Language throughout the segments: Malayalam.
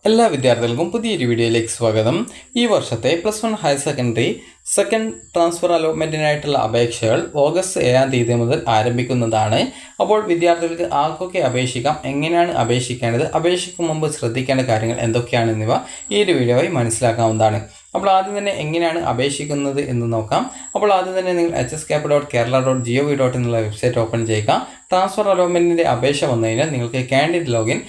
എല്ലാ വിദ്യാർത്ഥികൾക്കും പുതിയൊരു വീഡിയോയിലേക്ക് സ്വാഗതം. ഈ വർഷത്തെ +1 ഹയർ സെക്കൻഡറി സെക്കൻഡ് ട്രാൻസ്ഫർ അലോട്ട്മെൻറ്റിനായിട്ടുള്ള അപേക്ഷകൾ ഓഗസ്റ്റ് 7 തീയതി മുതൽ ആരംഭിക്കുന്നതാണ്. അപ്പോൾ വിദ്യാർത്ഥികൾക്ക് ആർക്കൊക്കെ അപേക്ഷിക്കാം, എങ്ങനെയാണ് അപേക്ഷിക്കേണ്ടത്, അപേക്ഷിക്കും മുമ്പ് ശ്രദ്ധിക്കേണ്ട കാര്യങ്ങൾ എന്തൊക്കെയാണെന്നിവ ഈ ഒരു വീഡിയോയിൽ മനസ്സിലാക്കാവുന്നതാണ്. അപ്പോൾ ആദ്യം തന്നെ എങ്ങനെയാണ് അപേക്ഷിക്കുന്നത് എന്ന് നോക്കാം. അപ്പോൾ ആദ്യം തന്നെ നിങ്ങൾ hscap.kerala.gov.in എന്നുള്ള വെബ്സൈറ്റ് ഓപ്പൺ ചെയ്യുക. ട്രാൻസ്ഫർ അലോട്ട്മെൻറ്റിൻ്റെ അപേക്ഷ വന്നു കഴിഞ്ഞാൽ നിങ്ങൾക്ക് കാൻഡിഡേറ്റ് ലോഗിൻ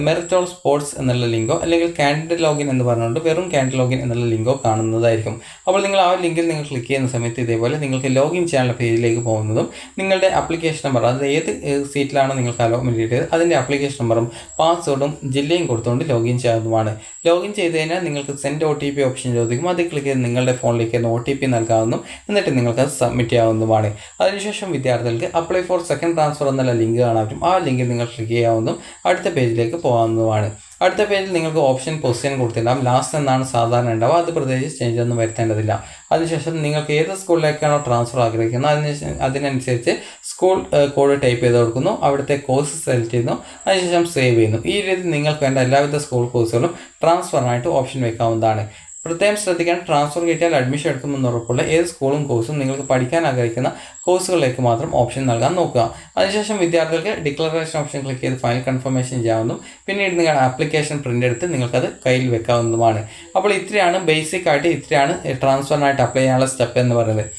മെറിറ്റോൾ സ്പോർട്സ് എന്നുള്ള ലിങ്കോ അല്ലെങ്കിൽ കാൻഡിഡേറ്റ് ലോഗിൻ എന്ന് പറഞ്ഞുകൊണ്ട് വെറും കാൻഡിഡേറ്റ് ലോഗിൻ എന്നുള്ള ലിങ്കോ കാണുന്നതായിരിക്കും. അപ്പോൾ നിങ്ങൾ ആ ലിങ്കിൽ നിങ്ങൾ ക്ലിക്ക് ചെയ്യുന്ന സമയത്ത് ഇതേപോലെ നിങ്ങൾക്ക് ലോഗിൻ ചെയ്യാനുള്ള പേജിലേക്ക് പോകുന്നതും നിങ്ങളുടെ ആപ്ലിക്കേഷൻ നമ്പർ, അതായത് ഏത് സീറ്റിലാണോ നിങ്ങൾക്ക് അലോട്ട്മെൻറ്റ് കിട്ടിയത് അതിൻ്റെ ആപ്ലിക്കേഷൻ നമ്പറും പാസ്വേഡും ജില്ലയും കൊടുത്തുകൊണ്ട് ലോഗിൻ ചെയ്യാവുന്നതാണ്. ലോഗിൻ ചെയ്ത് കഴിഞ്ഞാൽ നിങ്ങൾക്ക് സെൻഡ് OTP ഓപ്ഷൻ ചോദിക്കും. അത് ക്ലിക്ക് ചെയ്ത് നിങ്ങളുടെ ഫോണിലേക്ക് OTP നൽകാവുന്നു. എന്നിട്ട് നിങ്ങൾക്കത് സബ്മിറ്റ് ചെയ്യാവുന്നതുമാണ്. അതിനുശേഷം വിദ്യാർത്ഥികൾക്ക് അപ്ലൈ ഫോർ സെക്കൻഡ് ട്രാൻസ്ഫർ എന്നുള്ള ലിങ്ക് കാണാൻ പറ്റും. ആ ലിങ്കിൽ നിങ്ങൾ ക്ലിക്ക് ചെയ്യാവുന്നതും അടുത്ത പേജിലേക്ക് പോകാവുന്നതുമാണ്. അടുത്ത പേജിൽ നിങ്ങൾക്ക് ഓപ്ഷൻ പൊസിഷൻ കൊടുത്തിട്ടുണ്ടാകും. ലാസ്റ്റ് എന്നാണ് സാധാരണ ഉണ്ടാവുക. അത് പ്രത്യേകിച്ച് ചേഞ്ച് ഒന്നും വരുത്തേണ്ടതില്ല. അതിനുശേഷം നിങ്ങൾക്ക് ഏത് സ്കൂളിലേക്കാണോ ട്രാൻസ്ഫർ ആഗ്രഹിക്കുന്നത് അതിനനുസരിച്ച് സ്കൂൾ കോഡ് ടൈപ്പ് ചെയ്ത് കൊടുക്കുന്നു. അവിടുത്തെ കോഴ്സ് സെലക്ട് ചെയ്യുന്നു. അതിനുശേഷം സേവ് ചെയ്യുന്നു. ഈ രീതിയിൽ നിങ്ങൾക്ക് വേണ്ട എല്ലാവിധ സ്കൂൾ കോഴ്സുകളും ട്രാൻസ്ഫറിനായിട്ട് ഓപ്ഷൻ വെക്കാവുന്നതാണ്. പ്രത്യേകം ശ്രദ്ധിക്കാൻ, ട്രാൻസ്ഫർ കിട്ടിയാൽ അഡ്മിഷൻ എടുക്കുമെന്ന് ഉറപ്പുള്ള ഏത് സ്കൂളും കോഴ്സും നിങ്ങൾക്ക് പഠിക്കാൻ ആഗ്രഹിക്കുന്ന കോഴ്സുകളിലേക്ക് മാത്രം ഓപ്ഷൻ നൽകാൻ നോക്കുക. അതിനുശേഷം വിദ്യാർത്ഥികൾക്ക് ഡിക്ലറേഷൻ ഓപ്ഷൻ ക്ലിക്ക് ചെയ്ത് ഫൈനൽ കൺഫർമേഷൻ ചെയ്യാവുന്നതും പിന്നീട് നിങ്ങളുടെ ആപ്ലിക്കേഷൻ പ്രിൻ്റ് എടുത്ത് നിങ്ങൾക്കത് കയ്യിൽ വെക്കാവുന്നതുമാണ്. അപ്പോൾ ഇത്രയാണ് ബേസിക് ആയിട്ട്, ഇത്രയാണ് ട്രാൻസ്ഫറിനായിട്ട് അപ്ലൈ ചെയ്യാനുള്ള സ്റ്റെപ്പ് എന്ന് പറയുന്നത്.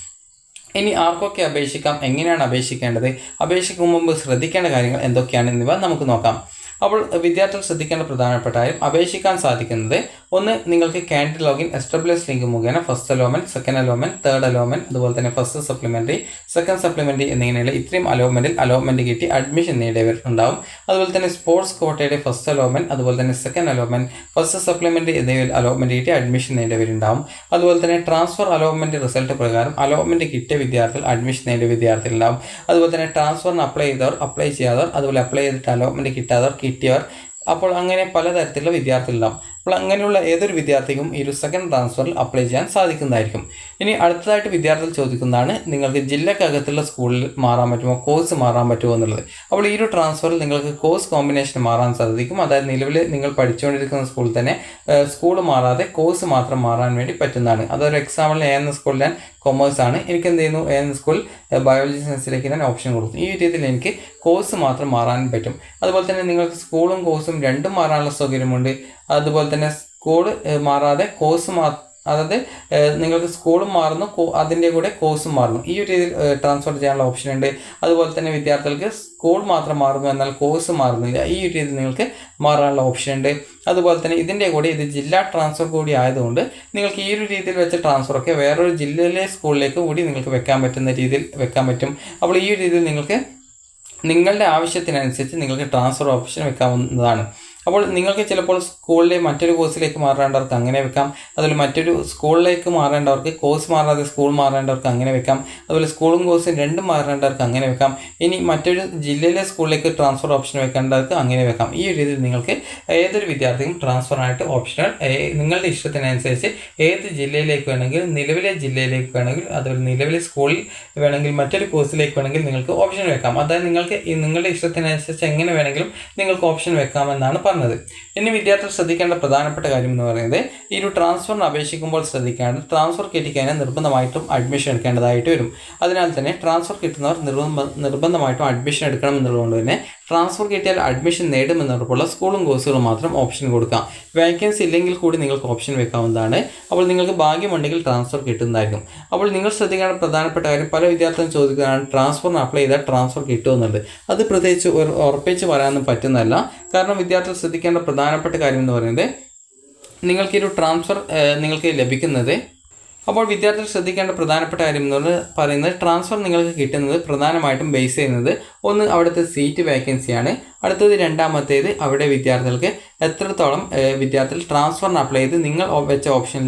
ഇനി ആർക്കൊക്കെ അപേക്ഷിക്കാം, എങ്ങനെയാണ് അപേക്ഷിക്കേണ്ടത്, അപേക്ഷിക്കും മുമ്പ് ശ്രദ്ധിക്കേണ്ട കാര്യങ്ങൾ എന്തൊക്കെയാണ് എന്നിവ നമുക്ക് നോക്കാം. അപ്പോൾ വിദ്യാർത്ഥികൾ ശ്രദ്ധിക്കേണ്ട പ്രധാനപ്പെട്ട കാര്യം, അപേക്ഷിക്കാൻ സാധിക്കുന്നത് ഒന്ന്, നിങ്ങൾക്ക് കാൻഡിഡേറ്റ് ലോഗിൻ എസ്റ്റാബ്ലിഷ് ലിങ്ക് മുഖേന first allotment, second allotment, third allotment, അതുപോലെ തന്നെ ഫസ്റ്റ് സപ്ലിമെൻ്ററി, സെക്കൻഡ് സപ്ലിമെൻ്ററി എന്നിങ്ങനെയുള്ള ഇത്രയും അലോട്ട്മെൻറ്റ് കിട്ടി അഡ്മിഷൻ നേടിയവരുണ്ടാവും. അതുപോലെ തന്നെ സ്പോർട്സ് കോട്ടയുടെ ഫസ്റ്റ് അലോട്ട്മെൻറ്റ്, അതുപോലെ തന്നെ സെക്കൻഡ് അലോട്ട്മെൻറ്റ്, ഫസ്റ്റ് സപ്ലിമെൻ്ററി എന്നിവയിൽ അലോട്ട്മെൻറ്റ് കിട്ടി അഡ്മിഷൻ നേടിയവരുണ്ടാവും. അതുപോലെ തന്നെ ട്രാൻസ്ഫർ അലോട്ട്മെൻറ്റ് റിസൾട്ട് പ്രകാരം അലോട്ട്മെൻറ്റ് കിട്ടിയ വിദ്യാർത്ഥികൾ അഡ്മിഷൻ നേടിയ വിദ്യാർത്ഥികളുണ്ടാവും. അതുപോലെ തന്നെ ട്രാൻസ്ഫറിന് അപ്ലൈ ചെയ്തവർ, അപ്ലൈ ചെയ്യാത്തവർ, അതുപോലെ അപ്ലൈ ചെയ്തിട്ട് അലോട്ട്മെൻറ്റ് കിട്ടിയവർ, അപ്പോൾ അങ്ങനെ പലതരത്തിലുള്ള വിദ്യാർത്ഥികളുണ്ടാവും. അപ്പോൾ അങ്ങനെയുള്ള ഏതൊരു വിദ്യാർത്ഥിക്കും ഈ ഒരു സെക്കൻഡ് ട്രാൻസ്ഫറിൽ അപ്ലൈ ചെയ്യാൻ സാധിക്കുന്നതായിരിക്കും. ഇനി അടുത്തതായിട്ട് വിദ്യാർത്ഥികൾ ചോദിക്കുന്നതാണ്, നിങ്ങൾക്ക് ജില്ലക്കകത്തുള്ള സ്കൂളിൽ മാറാൻ പറ്റുമോ, കോഴ്സ് മാറാൻ പറ്റുമോ എന്നുള്ളത്. അപ്പോൾ ഈ ഒരു ട്രാൻസ്ഫറിൽ നിങ്ങൾക്ക് കോഴ്സ് കോമ്പിനേഷൻ മാറാൻ സാധിക്കും. അതായത് നിലവിൽ നിങ്ങൾ പഠിച്ചുകൊണ്ടിരിക്കുന്ന സ്കൂളിൽ തന്നെ സ്കൂൾ മാറാതെ കോഴ്സ് മാത്രം മാറാൻ വേണ്ടി പറ്റുന്നതാണ്. അതൊരു എക്സാമ്പിളിൽ എന്ന സ്കൂളിൽ ഞാൻ കൊമേഴ്സ് ആണ്, എനിക്ക് എന്ത് ചെയ്യുന്നു, എന്ന സ്കൂൾ ബയോളജി സയൻസിലേക്ക് ഞാൻ ഓപ്ഷൻ കൊടുക്കും. ഈ രീതിയിൽ എനിക്ക് കോഴ്സ് മാത്രം മാറാൻ പറ്റും. അതുപോലെ തന്നെ നിങ്ങൾക്ക് സ്കൂളും കോഴ്സും രണ്ടും മാറാനുള്ള സൗകര്യമുണ്ട്. അതുപോലെ തന്നെ സ്കൂൾ മാറാതെ കോഴ്സ് അതായത് നിങ്ങൾക്ക് സ്കൂളും മാറുന്നു, അതിൻ്റെ കൂടെ കോഴ്സും മാറുന്നു. ഈ ഒരു രീതിയിൽ ട്രാൻസ്ഫർ ചെയ്യാനുള്ള ഓപ്ഷൻ ഉണ്ട്. അതുപോലെ തന്നെ വിദ്യാർത്ഥികൾക്ക് സ്കൂൾ മാത്രം മാറുന്നു, എന്നാൽ കോഴ്സ് മാറുന്നില്ല. ഈ ഒരു രീതിയിൽ നിങ്ങൾക്ക് മാറാനുള്ള ഓപ്ഷൻ ഉണ്ട്. അതുപോലെ തന്നെ ഇതിൻ്റെ കൂടെ ഇത് ജില്ലാ ട്രാൻസ്ഫർ കൂടി ആയതുകൊണ്ട് നിങ്ങൾക്ക് ഈ ഒരു രീതിയിൽ വെച്ച ട്രാൻസ്ഫറൊക്കെ വേറൊരു ജില്ലയിലെ സ്കൂളിലേക്ക് കൂടി നിങ്ങൾക്ക് വെക്കാൻ പറ്റുന്ന രീതിയിൽ വെക്കാൻ പറ്റും. അപ്പോൾ ഈ ഒരു രീതിയിൽ നിങ്ങൾക്ക് നിങ്ങളുടെ ആവശ്യത്തിനനുസരിച്ച് നിങ്ങൾക്ക് ട്രാൻസ്ഫർ ഓപ്ഷൻ വെക്കാവുന്നതാണ്. അപ്പോൾ നിങ്ങൾക്ക് ചിലപ്പോൾ സ്കൂളിലെ മറ്റൊരു കോഴ്സിലേക്ക് മാറേണ്ടവർക്ക് അങ്ങനെ വെക്കാം. അതുപോലെ മറ്റൊരു സ്കൂളിലേക്ക് മാറേണ്ടവർക്ക് കോഴ്സ് മാറാതെ സ്കൂൾ മാറേണ്ടവർക്ക് അങ്ങനെ വെക്കാം. അതുപോലെ സ്കൂളും കോഴ്സും രണ്ടും മാറേണ്ടവർക്ക് അങ്ങനെ വെക്കാം. ഇനി മറ്റൊരു ജില്ലയിലെ സ്കൂളിലേക്ക് ട്രാൻസ്ഫർ ഓപ്ഷൻ വെക്കേണ്ടവർക്ക് അങ്ങനെ വെക്കാം. ഈ രീതിയിൽ നിങ്ങൾക്ക് ഏതൊരു വിദ്യാർത്ഥിക്കും ട്രാൻസ്ഫറിനായിട്ട് ഓപ്ഷണൽ നിങ്ങളുടെ ഇഷ്ടത്തിനനുസരിച്ച് ഏത് ജില്ലയിലേക്ക് വേണമെങ്കിൽ, നിലവിലെ ജില്ലയിലേക്ക് വേണമെങ്കിൽ, അതുപോലെ നിലവിലെ സ്കൂളിൽ വേണമെങ്കിൽ, മറ്റൊരു കോഴ്സിലേക്ക് വേണമെങ്കിൽ നിങ്ങൾക്ക് ഓപ്ഷൻ വെക്കാം. അതായത് നിങ്ങൾക്ക് നിങ്ങളുടെ ഇഷ്ടത്തിനനുസരിച്ച് എങ്ങനെ വേണമെങ്കിലും നിങ്ങൾക്ക് ഓപ്ഷൻ വെക്കാമെന്നാണ് പറഞ്ഞത്. ഇനി വിദ്യാർത്ഥികൾ ശ്രദ്ധിക്കേണ്ട പ്രധാനപ്പെട്ട കാര്യം എന്ന് പറയുന്നത്, ഈ ഒരു ട്രാൻസ്ഫറിന് അപേക്ഷിക്കുമ്പോൾ ശ്രദ്ധിക്കേണ്ടത്, ട്രാൻസ്ഫർ കിട്ടിക്കഴിഞ്ഞാൽ നിർബന്ധമായിട്ടും അഡ്മിഷൻ എടുക്കേണ്ടതായിട്ട് വരും. അതിനാൽ തന്നെ ട്രാൻസ്ഫർ കിട്ടുന്നവർ നിർബന്ധമായിട്ടും അഡ്മിഷൻ എടുക്കണം എന്നുള്ളതുകൊണ്ട് തന്നെ ട്രാൻസ്ഫർ കിട്ടിയാൽ അഡ്മിഷൻ നേടുമെന്നുറപ്പുള്ള സ്കൂളും കോഴ്സുകളും മാത്രം ഓപ്ഷൻ കൊടുക്കാം. വേക്കൻസി ഇല്ലെങ്കിൽ കൂടി നിങ്ങൾക്ക് ഓപ്ഷൻ വെക്കാവുന്നതാണ്. അപ്പോൾ നിങ്ങൾക്ക് ഭാഗ്യമുണ്ടെങ്കിൽ ട്രാൻസ്ഫർ കിട്ടുന്നതായിരിക്കും. അപ്പോൾ നിങ്ങൾ ശ്രദ്ധിക്കേണ്ട പ്രധാനപ്പെട്ട കാര്യം, പല വിദ്യാർത്ഥികളും ചോദിക്കുകയാണ് ട്രാൻസ്ഫറിന് അപ്ലൈ ചെയ്താൽ ട്രാൻസ്ഫർ കിട്ടുമെന്നുള്ളത്. അത് പ്രത്യേകിച്ച് ഉറപ്പിച്ച് പറയാനൊന്നും പറ്റുന്നതല്ല. കാരണം വിദ്യാർത്ഥികൾ ശ്രദ്ധിക്കേണ്ട പ്രധാനപ്പെട്ട കാര്യം എന്ന് പറയുന്നത്, നിങ്ങൾക്കൊരു ട്രാൻസ്ഫർ നിങ്ങൾക്ക് ലഭിക്കുന്നത്, അപ്പോൾ വിദ്യാർത്ഥികൾ ശ്രദ്ധിക്കേണ്ട പ്രധാനപ്പെട്ട കാര്യം എന്ന് പറയുന്നത്, ട്രാൻസ്ഫർ നിങ്ങൾക്ക് കിട്ടുന്നത് പ്രധാനമായിട്ടും ബേസ് ചെയ്യുന്നത് ഒന്ന് അവിടുത്തെ സീറ്റ് വേക്കൻസിയാണ്. അടുത്തത് രണ്ടാമത്തേത് അവിടെ വിദ്യാർത്ഥികൾക്ക് എത്രത്തോളം വിദ്യാർത്ഥികൾ ട്രാൻസ്ഫറിന് അപ്ലൈ ചെയ്ത് നിങ്ങൾ വെച്ച ഓപ്ഷനിൽ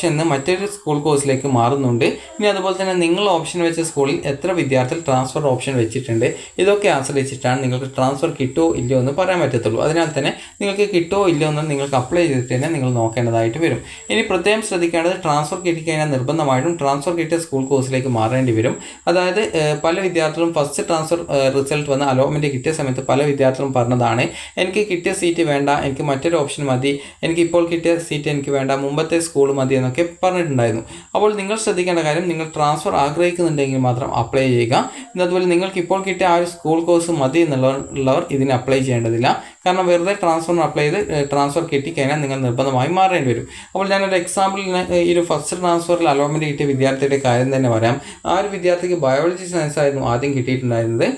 നിന്ന് മറ്റൊരു സ്കൂൾ കോഴ്സിലേക്ക് മാറുന്നുണ്ട്. ഇനി അതുപോലെ തന്നെ നിങ്ങൾ ഓപ്ഷൻ വെച്ച സ്കൂളിൽ എത്ര വിദ്യാർത്ഥികൾ ട്രാൻസ്ഫർ ഓപ്ഷൻ വെച്ചിട്ടുണ്ട്. ഇതൊക്കെ ആശ്രയിച്ചിട്ടാണ് നിങ്ങൾക്ക് ട്രാൻസ്ഫർ കിട്ടുമോ ഇല്ലയോ എന്ന് പറയാൻ പറ്റത്തുള്ളൂ. അതിനാൽ തന്നെ നിങ്ങൾക്ക് കിട്ടുമോ ഇല്ലയോ എന്ന് നിങ്ങൾക്ക് അപ്ലൈ ചെയ്തിട്ട് തന്നെ നിങ്ങൾ നോക്കേണ്ടതായിട്ട് വരും. ഇനി പ്രത്യേകം ശ്രദ്ധിക്കേണ്ടത്, ട്രാൻസ്ഫർ കിട്ടിക്കഴിഞ്ഞാൽ നിർബന്ധമായിട്ടും ട്രാൻസ്ഫർ കിട്ടിയ സ്കൂൾ കോഴ്സിലേക്ക് മാറേണ്ടി വരും. അതായത് പല വിദ്യാർത്ഥികളും ഫസ്റ്റ് ട്രാൻസ്ഫർ റിസൾട്ട് വന്ന് അലോട്ട്മെൻറ്റ് കിട്ടിയ സമയത്ത് പല വിദ്യാർത്ഥികളും പറഞ്ഞതാണ്, എനിക്ക് കിട്ടിയ സീറ്റ് വേണ്ട, എനിക്ക് മറ്റൊരു ഓപ്ഷൻ മതി, എനിക്ക് ഇപ്പോൾ കിട്ടിയ സീറ്റ് എനിക്ക് വേണ്ട, മുമ്പത്തെ സ്കൂൾ മതി എന്നൊക്കെ പറഞ്ഞിട്ടുണ്ടായിരുന്നു. അപ്പോൾ നിങ്ങൾ ശ്രദ്ധിക്കേണ്ട കാര്യം, നിങ്ങൾ ട്രാൻസ്ഫർ ആഗ്രഹിക്കുന്നുണ്ടെങ്കിൽ മാത്രം അപ്ലൈ ചെയ്യുക. അതുപോലെ നിങ്ങൾക്ക് ഇപ്പോൾ കിട്ടിയ ആ ഒരു സ്കൂൾ കോഴ്സ് മതി എന്നുള്ളവർ ഇതിന് അപ്ലൈ ചെയ്യേണ്ടതില്ല. കാരണം വെറുതെ ട്രാൻസ്ഫറിന് അപ്ലൈ ചെയ്ത് ട്രാൻസ്ഫർ കിട്ടിക്കഴിഞ്ഞാൽ നിങ്ങൾ നിർബന്ധമായും മാറേണ്ടി വരും. അപ്പോൾ ഞാനൊരു എക്സാമ്പിളിന് ഈ ഒരു ഫസ്റ്റ് ട്രാൻസ്ഫറിൽ അലോട്ട്മെൻറ്റ് കിട്ടിയ വിദ്യാർത്ഥിയുടെ കാര്യം തന്നെ പറയാം. ആ ഒരു വിദ്യാർത്ഥിക്ക് ബയോളജി സയൻസ് ആയിരുന്നു ആദ്യം കിട്ടിയിട്ടുണ്ടായിരുന്നത്.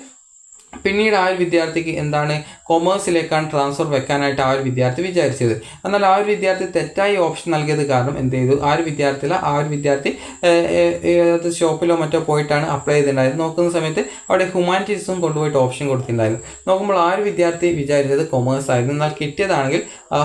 പിന്നീട് ആ ഒരു വിദ്യാർത്ഥിക്ക് എന്താണ് കൊമേഴ്സിലേക്കാണ് ട്രാൻസ്ഫർ വെക്കാനായിട്ട് ആ ഒരു വിദ്യാർത്ഥി വിചാരിച്ചത്. എന്നാൽ ആ ഒരു വിദ്യാർത്ഥി തെറ്റായി ഓപ്ഷൻ നൽകിയത് കാരണം എന്ത് ചെയ്തു, ആ ഒരു വിദ്യാർത്ഥി ഷോപ്പിലോ മറ്റോ പോയിട്ടാണ് അപ്ലൈ ചെയ്തിട്ടുണ്ടായിരുന്നത്. നോക്കുന്ന സമയത്ത് അവിടെ ഹ്യൂമാനിറ്റീസും കൊണ്ടുപോയിട്ട് ഓപ്ഷൻ കൊടുത്തിട്ടുണ്ടായിരുന്നു. നോക്കുമ്പോൾ ആ ഒരു വിദ്യാർത്ഥി വിചാരിച്ചത് കൊമേഴ്സ് ആയിരുന്നു. എന്നാൽ കിട്ടിയതാണെങ്കിൽ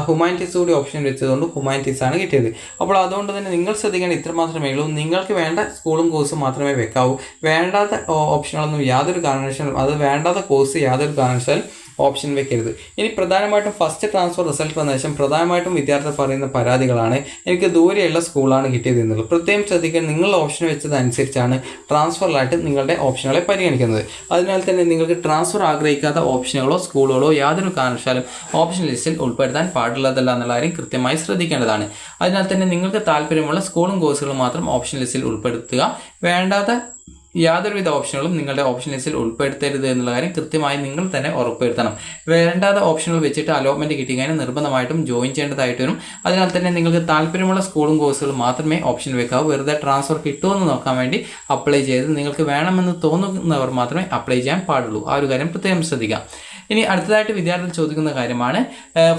ഹ്യൂമാനിറ്റീസ് കൂടി ഓപ്ഷൻ വെച്ചതുകൊണ്ട് ഹ്യൂമാനിറ്റീസ് ആണ് കിട്ടിയത്. അപ്പോൾ അതുകൊണ്ട് തന്നെ നിങ്ങൾ ശ്രദ്ധിക്കേണ്ട ഇത്ര മാത്രമേ ഉള്ളൂ, നിങ്ങൾക്ക് വേണ്ട സ്കൂളും കോഴ്സും മാത്രമേ വെക്കാവൂ. വേണ്ടാത്ത ഓപ്ഷനുകളൊന്നും യാതൊരു കാരണവശാലും, അത് വേണ്ടാത്ത കോഴ്സ് യാതൊരു കാരണവശാലും ഓപ്ഷൻ വെക്കരുത്. ഇനി പ്രധാനമായിട്ടും ഫസ്റ്റ് ട്രാൻസ്ഫർ റിസൾട്ട് വന്ന ശേഷം പ്രധാനമായിട്ടും വിദ്യാർത്ഥികൾ പറയുന്ന പരാതികളാണ്, എനിക്ക് ദൂരെയുള്ള സ്കൂളാണ് കിട്ടിയത് എന്നുള്ളത്. പ്രത്യേകം ശ്രദ്ധിക്കാൻ, നിങ്ങൾ ഓപ്ഷൻ വെച്ചതനുസരിച്ചാണ് ട്രാൻസ്ഫറിലായിട്ട് നിങ്ങളുടെ ഓപ്ഷനുകളെ പരിഗണിക്കുന്നത്. അതിനാൽ തന്നെ നിങ്ങൾക്ക് ട്രാൻസ്ഫർ ആഗ്രഹിക്കാത്ത ഓപ്ഷനുകളോ സ്കൂളുകളോ യാതൊരു കാരണവശാലും ഓപ്ഷൻ ലിസ്റ്റിൽ ഉൾപ്പെടുത്താൻ പാടുള്ളതല്ല എന്നുള്ള കാര്യം കൃത്യമായി ശ്രദ്ധിക്കേണ്ടതാണ്. അതിനാൽ തന്നെ നിങ്ങൾക്ക് താല്പര്യമുള്ള സ്കൂളും കോഴ്സുകളും മാത്രം ഓപ്ഷൻ ലിസ്റ്റിൽ ഉൾപ്പെടുത്തുക. വേണ്ടാത്ത യാതൊരുവിധ ഓപ്ഷനുകളും നിങ്ങളുടെ ഓപ്ഷൻ ലിസ്റ്റിൽ ഉൾപ്പെടുത്തരുത് എന്നുള്ള കാര്യം കൃത്യമായി നിങ്ങൾ തന്നെ ഉറപ്പുവരുത്തണം. വേണ്ടാത്ത ഓപ്ഷനുകൾ വെച്ചിട്ട് അലോട്ട്മെൻറ്റ് കിട്ടിക്കഴിഞ്ഞാൽ നിർബന്ധമായിട്ടും ജോയിൻ ചെയ്യേണ്ടതായിട്ട് വരും. അതിനാൽ തന്നെ നിങ്ങൾക്ക് താല്പര്യമുള്ള സ്കൂളും കോഴ്സുകളും മാത്രമേ ഓപ്ഷൻ വെക്കാവൂ. വെറുതെ ട്രാൻസ്ഫർ കിട്ടുമെന്ന് നോക്കാൻ വേണ്ടി അപ്ലൈ ചെയ്ത് നിങ്ങൾക്ക് വേണമെന്ന് തോന്നുന്നവർ മാത്രമേ അപ്ലൈ ചെയ്യാൻ പാടുള്ളൂ. ആ ഒരു കാര്യം പ്രത്യേകം ശ്രദ്ധിക്കാം. ഇനി അടുത്തതായിട്ട് വിദ്യാർത്ഥികൾ ചോദിക്കുന്ന കാര്യമാണ്,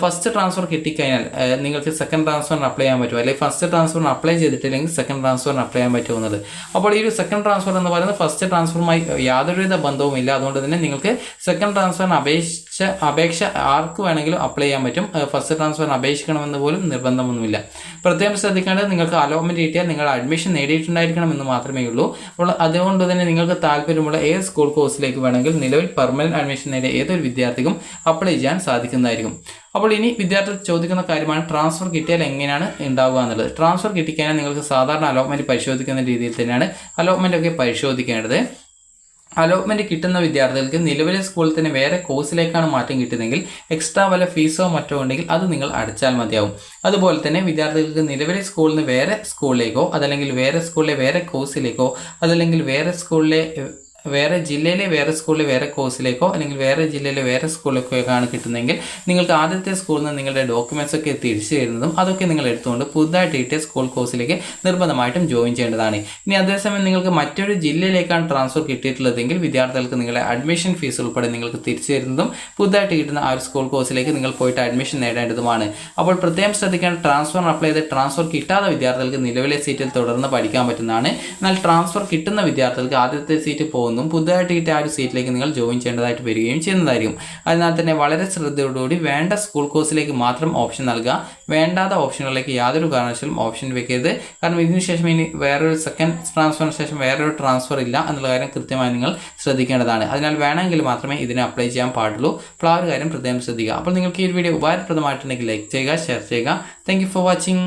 ഫസ്റ്റ് ട്രാൻസ്ഫർ കിട്ടിക്കഴിഞ്ഞാൽ നിങ്ങൾക്ക് സെക്കൻഡ് ട്രാൻസ്ഫറിന് അപ്ലൈ ചെയ്യാൻ പറ്റുമോ, അല്ലെങ്കിൽ ഫസ്റ്റ് ട്രാൻസ്ഫറിന് അപ്ലൈ ചെയ്തിട്ടില്ലെങ്കിൽ സെക്കൻഡ് ട്രാൻസ്ഫറിന് അപ്ലൈ ചെയ്യാൻ പറ്റുമെന്നത്. അപ്പോൾ ഈ ഒരു സെക്കൻഡ് ട്രാൻസ്ഫർ എന്ന് പറയുന്നത് ഫസ്റ്റ് ട്രാൻസ്ഫറുമായി യാതൊരുവിധ ബന്ധവുമില്ല. അതുകൊണ്ട് തന്നെ നിങ്ങൾക്ക് സെക്കൻഡ് ട്രാൻസ്ഫറിന് അപേക്ഷ ആർക്ക് വേണമെങ്കിലും അപ്ലൈ ചെയ്യാൻ പറ്റും. ഫസ്റ്റ് ട്രാൻസ്ഫറിന് അപേക്ഷിക്കണമെന്ന് പോലും നിർബന്ധമൊന്നുമില്ല. പ്രത്യേകം ശ്രദ്ധിക്കേണ്ടത്, നിങ്ങൾക്ക് അലോട്ട്മെൻറ്റ് കിട്ടിയാൽ നിങ്ങൾ അഡ്മിഷൻ നേടിയിട്ടുണ്ടായിരിക്കണം എന്ന് മാത്രമേ ഉള്ളൂ. അപ്പോൾ അതുകൊണ്ട് തന്നെ നിങ്ങൾക്ക് താല്പര്യമുള്ള ഏത് സ്കൂൾ കോഴ്സിലേക്ക് വേണമെങ്കിൽ നിലവിൽ പെർമനന്റ് അഡ്മിഷൻ നേടിയ ഏതൊരു വിദ്യാർത്ഥിക്കും അപ്ലൈ ചെയ്യാൻ സാധിക്കുന്നതായിരിക്കും. അപ്പോൾ ഇനി വിദ്യാർത്ഥികൾ ചോദിക്കുന്ന കാര്യമാണ്, ട്രാൻസ്ഫർ കിട്ടിയാൽ എങ്ങനെയാണ് ഉണ്ടാവുക എന്നുള്ളത്. ട്രാൻസ്ഫർ കിട്ടിക്കഴിഞ്ഞാൽ നിങ്ങൾക്ക് സാധാരണ അലോട്ട്മെൻറ്റ് പരിശോധിക്കുന്ന രീതിയിൽ തന്നെയാണ് അലോട്ട്മെൻ്റ് ഒക്കെ പരിശോധിക്കേണ്ടത്. അലോട്ട്മെൻറ്റ് കിട്ടുന്ന വിദ്യാർത്ഥികൾക്ക് നിലവിലെ സ്കൂളിൽ തന്നെ വേറെ കോഴ്സിലേക്കാണ് മാറ്റം കിട്ടുന്നതെങ്കിൽ എക്സ്ട്രാ വല്ല ഫീസോ മറ്റോ ഉണ്ടെങ്കിൽ അത് നിങ്ങൾ അടച്ചാൽ മതിയാവും. അതുപോലെ തന്നെ വിദ്യാർത്ഥികൾക്ക് നിലവിലെ സ്കൂളിൽ നിന്ന് വേറെ സ്കൂളിലേക്കോ, അതല്ലെങ്കിൽ വേറെ സ്കൂളിലെ വേറെ കോഴ്സിലേക്കോ, അതല്ലെങ്കിൽ വേറെ ജില്ലയിലെ വേറെ സ്കൂളിലെ വേറെ കോഴ്സിലേക്കോ, അല്ലെങ്കിൽ വേറെ ജില്ലയിലെ വേറെ സ്കൂളിലേക്കോ കിട്ടുന്നതെങ്കിൽ നിങ്ങൾക്ക് ആദ്യത്തെ സ്കൂളിൽ നിന്ന് നിങ്ങളുടെ ഡോക്യുമെൻറ്റ്സ് ഒക്കെ തിരിച്ചു തരുന്നതും അതൊക്കെ നിങ്ങൾ എടുത്തുകൊണ്ട് പുതുതായിട്ട് കിട്ടിയ സ്കൂൾ കോഴ്സിലേക്ക് നിർബന്ധമായിട്ടും ജോയിൻ ചെയ്യേണ്ടതാണ്. ഇനി അതേസമയം നിങ്ങൾക്ക് മറ്റൊരു ജില്ലയിലേക്കാണ് ട്രാൻസ്ഫർ കിട്ടിയിട്ടുള്ളതെങ്കിൽ വിദ്യാർത്ഥികൾക്ക് നിങ്ങളുടെ അഡ്മിഷൻ ഫീസ് ഉൾപ്പെടെ നിങ്ങൾക്ക് തിരിച്ചു തരുന്നതും പുതുതായിട്ട് കിട്ടുന്ന ആ ഒരു സ്കൂൾ കോഴ്സിലേക്ക് നിങ്ങൾ പോയിട്ട് അഡ്മിഷൻ നേടേണ്ടതുമാണ്. അപ്പോൾ പ്രത്യേകം ശ്രദ്ധിക്കാൻ, ട്രാൻസ്ഫറിന് അപ്ലൈ ചെയ്ത് ട്രാൻസ്ഫർ കിട്ടാത്ത വിദ്യാർത്ഥികൾക്ക് നിലവിലെ സീറ്റിൽ തുടർന്ന് പഠിക്കാൻ പറ്റുന്നതാണ്. എന്നാൽ ട്രാൻസ്ഫർ കിട്ടുന്ന വിദ്യാർത്ഥികൾക്ക് ആദ്യത്തെ സീറ്റ് പോകുന്നു പുതുതായിട്ട് കിട്ടിയ ആ ഒരു സീറ്റിലേക്ക് നിങ്ങൾ ജോയിൻ ചെയ്യേണ്ടതായിട്ട് വരികയും ചെയ്യുന്നതായിരിക്കും. അതിനാൽ തന്നെ വളരെ ശ്രദ്ധയോടുകൂടി വേണ്ട സ്കൂൾ കോഴ്സിലേക്ക് മാത്രം ഓപ്ഷൻ നൽകുക. വേണ്ടാത്ത ഓപ്ഷനുകളിലേക്ക് യാതൊരു കാരണവശാലും ഓപ്ഷൻ വെക്കരുത്. കാരണം ഇതിനുശേഷം ഇനി വേറൊരു സെക്കൻഡ് ട്രാൻസ്ഫറിന് ശേഷം വേറൊരു ട്രാൻസ്ഫർ ഇല്ല എന്നുള്ള കാര്യം കൃത്യമായി നിങ്ങൾ ശ്രദ്ധിക്കേണ്ടതാണ്. അതിനാൽ വേണമെങ്കിൽ മാത്രമേ ഇതിനെ അപ്ലൈ ചെയ്യാൻ പാടുള്ളൂ. അപ്പോൾ ആ ഒരു കാര്യം പ്രത്യേകം ശ്രദ്ധിക്കുക. അപ്പോൾ നിങ്ങൾക്ക് ഈ ഒരു വീഡിയോ ഉപകാരപ്രദമായിട്ടുണ്ടെങ്കിൽ ലൈക്ക് ചെയ്യുക, ഷെയർ ചെയ്യുക. Thank you for watching.